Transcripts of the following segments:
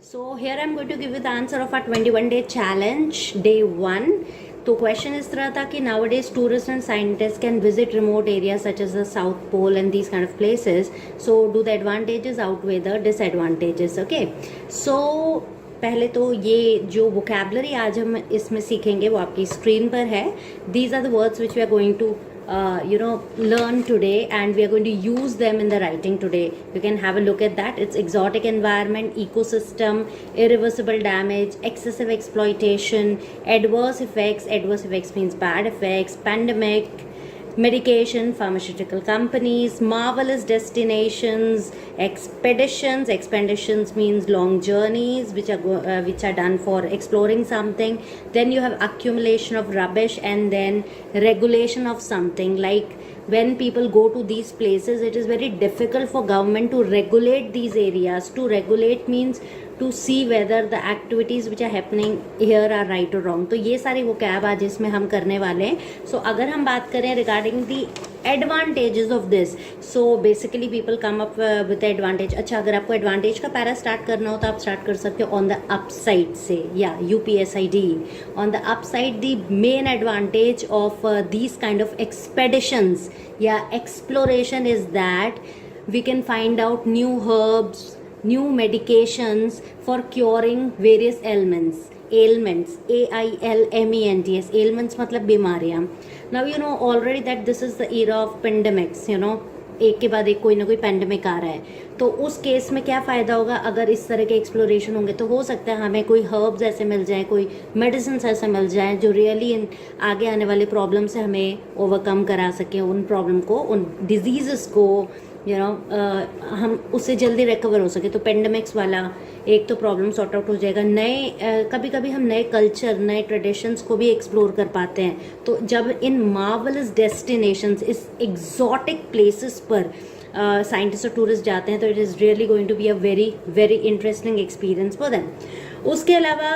So here I'm going to give you the answer of our 21-day challenge, day 1. तो question इस तरह था कि nowadays tourists and scientists can visit remote areas such as the South Pole and these kind of places. So do the advantages outweigh the disadvantages? Okay. So पहले तो ये जो vocabulary आज हम इसमें सीखेंगे वो आपकी स्क्रीन पर है. These are the words which we are going to learn today, and we are going to use them in the writing today. You can have a look at that. It's exotic environment, ecosystem, irreversible damage, excessive exploitation, adverse effects. Adverse effects means bad effects, pandemic, medication, pharmaceutical companies, marvelous destinations, expeditions. Expeditions means long journeys which are done for exploring something. Then you have accumulation of rubbish, and then regulation of something. Like when people go to these places, it is very difficult for government to regulate these areas. To regulate means to see whether the activities which are happening here are right or wrong. तो ये सारी वो cab आज इसमें हम करने वाले हैं. So अगर हम बात करें regarding the advantages of this, so basically people come up with the advantage. अच्छा, अगर आपको advantage का पैरा स्टार्ट करना हो तो आप स्टार्ट कर सकते हो on the upside से, या UPSID. On the upside, the main advantage of these kind of expeditions या exploration is that we can find out new herbs, new medications for curing various ailments. AILMENTS. Ailments मतलब बीमारियाँ. Now you know already that this is the era of pandemics. एक के बाद एक कोई ना कोई पैंडमिक आ रहा है. तो उस केस में क्या फ़ायदा होगा अगर इस तरह के एक्सप्लोरेशन होंगे. तो हो सकता है हमें कोई हर्ब्स ऐसे मिल जाए, कोई मेडिसिन ऐसे मिल जाए जो रियली इन आगे आने वाले प्रॉब्लम से हमें ओवरकम करा सकें, उन प्रॉब्लम को, उन डिजीज़ को, हम उससे जल्दी रिकवर हो सके. तो पेंडेमिक्स वाला एक तो प्रॉब्लम सॉर्ट आउट हो जाएगा. कभी कभी हम नए कल्चर, नए ट्रेडिशंस को भी एक्सप्लोर कर पाते हैं. तो जब इन मार्वलस डेस्टिनेशंस, इस एग्जॉटिक प्लेसेस पर साइंटिस्ट और टूरिस्ट जाते हैं, तो it is really going to be a very very interesting experience for them. उसके अलावा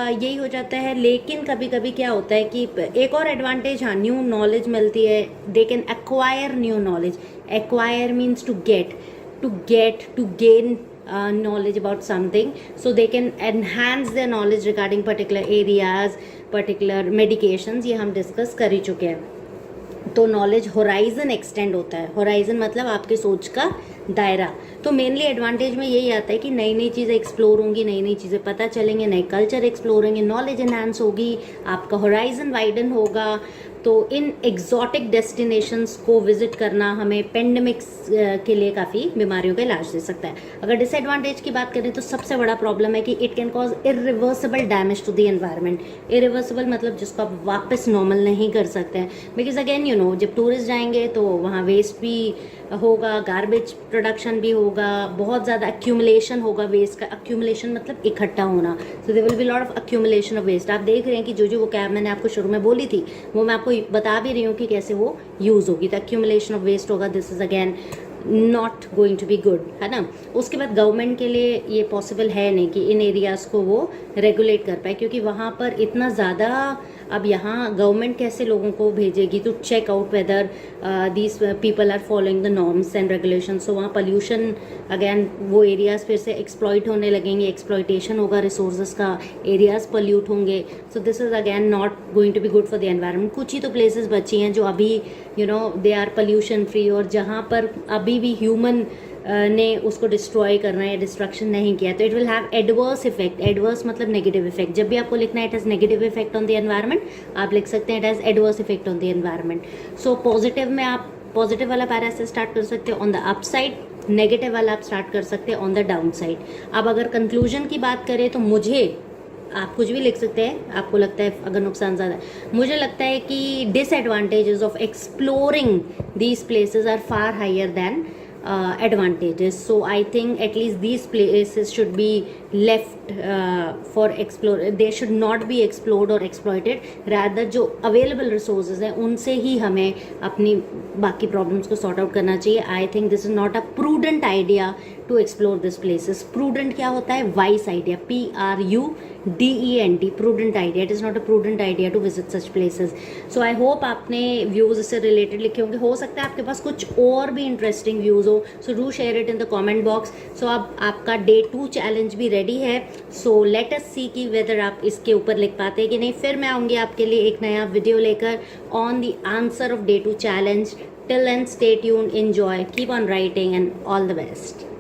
यही हो जाता है. लेकिन कभी कभी क्या होता है कि एक और एडवांटेज, हाँ, न्यू नॉलेज मिलती है. They can acquire new knowledge. Acquire means to gain knowledge about something. So they can enhance their knowledge regarding particular areas, particular medications. ये हम डिस्कस कर ही चुके हैं. तो नॉलेज होराइजन एक्सटेंड होता है. होराइजन मतलब आपके सोच का दायरा. तो मेनली एडवांटेज में यही आता है कि नई नई चीज़ें एक्सप्लोर होंगी, नई नई चीज़ें पता चलेंगे, नए कल्चर एक्सप्लोर होंगे, नॉलेज एनहांस होगी, आपका होराइजन वाइडन होगा. तो इन एग्जॉटिक डेस्टिनेशंस को विजिट करना हमें पेंडेमिक्स के लिए काफ़ी बीमारियों का इलाज दे सकता है. अगर डिसएडवांटेज की बात करें तो सबसे बड़ा प्रॉब्लम है कि it can cause irreversible damage to the environment. Irreversible मतलब जिसको आप वापस नॉर्मल नहीं कर सकते हैं. बिकॉज अगेन जब टूरिस्ट जाएंगे तो वहाँ वेस्ट भी होगा, गार्बेज प्रोडक्शन भी होगा, बहुत ज़्यादा एक्यूमुलेशन होगा. वेस्ट का एक्यूमुलेशन मतलब इकट्ठा होना. So there will be lot of accumulation of waste. आप देख रहे हैं कि जो वो कैब मैंने आपको शुरू में बोली थी वो मैं आपको बता भी रही हूँ कि कैसे वो यूज़ होगी. तो एक्यूमुलेशन ऑफ वेस्ट होगा. This is again not going to be good, है ना. उसके बाद गवर्नमेंट के लिए ये पॉसिबल है नहीं कि इन एरियाज़ को वो रेगुलेट कर पाए, क्योंकि वहाँ पर इतना ज़्यादा. अब यहाँ गवर्नमेंट कैसे लोगों को भेजेगी to check out whether these people are following the norms and regulation. So वहाँ पोल्यूशन, अगेन वो एरियाज़ फिर से एक्सप्लॉइट होने लगेंगे, एक्सप्लॉइटेशन होगा रिसोर्सेज का, एरियाज़ पोल्यूट होंगे. So this is again not going to be good for the environment. कुछ ही तो प्लेसेस बची हैं जो अभी दे आर पोल्यूशन फ्री, और जहाँ पर अभी भी ह्यूमन ने उसको डिस्ट्रॉय करना है या डिस्ट्रक्शन नहीं किया. तो it will have adverse effect. Adverse मतलब नेगेटिव इफेक्ट. जब भी आपको लिखना है it has negative effect on the environment, आप लिख सकते हैं it has adverse effect on the environment. So positive में आप पॉजिटिव वाला पैरा से स्टार्ट कर सकते हो ऑन द अपसाइड. नेगेटिव वाला आप स्टार्ट कर सकते हैं ऑन द डाउन साइड. अब अगर कंक्लूजन की बात करें तो आप कुछ भी लिख सकते हैं. आपको लगता है अगर नुकसान ज़्यादा है, मुझे लगता है कि disadvantages of exploring these places are far higher than advantages. So I think at least these places should be left for explore. They should not be explored or exploited. Rather जो available resources हैं उनसे ही हमें अपनी बाकी problems को sort out करना चाहिए. I think this is not a prudent idea to explore these places. Prudent क्या होता है? Wise idea. PRUDENT. Prudent idea. It is not a prudent idea to visit such places. So I hope आपने views इससे related लिखे होंगे. हो सकता है आपके पास कुछ और भी interesting views हो. So do share it in the comment box. So अब आपका Day 2 challenge भी ready है. So let us see कि whether आप इसके ऊपर लिख पाते हैं कि नहीं. फिर मैं आऊँगी आपके लिए एक नया वीडियो लेकर on the answer of Day 2 challenge. Till then, stay tuned, enjoy, keep on writing, and all the best.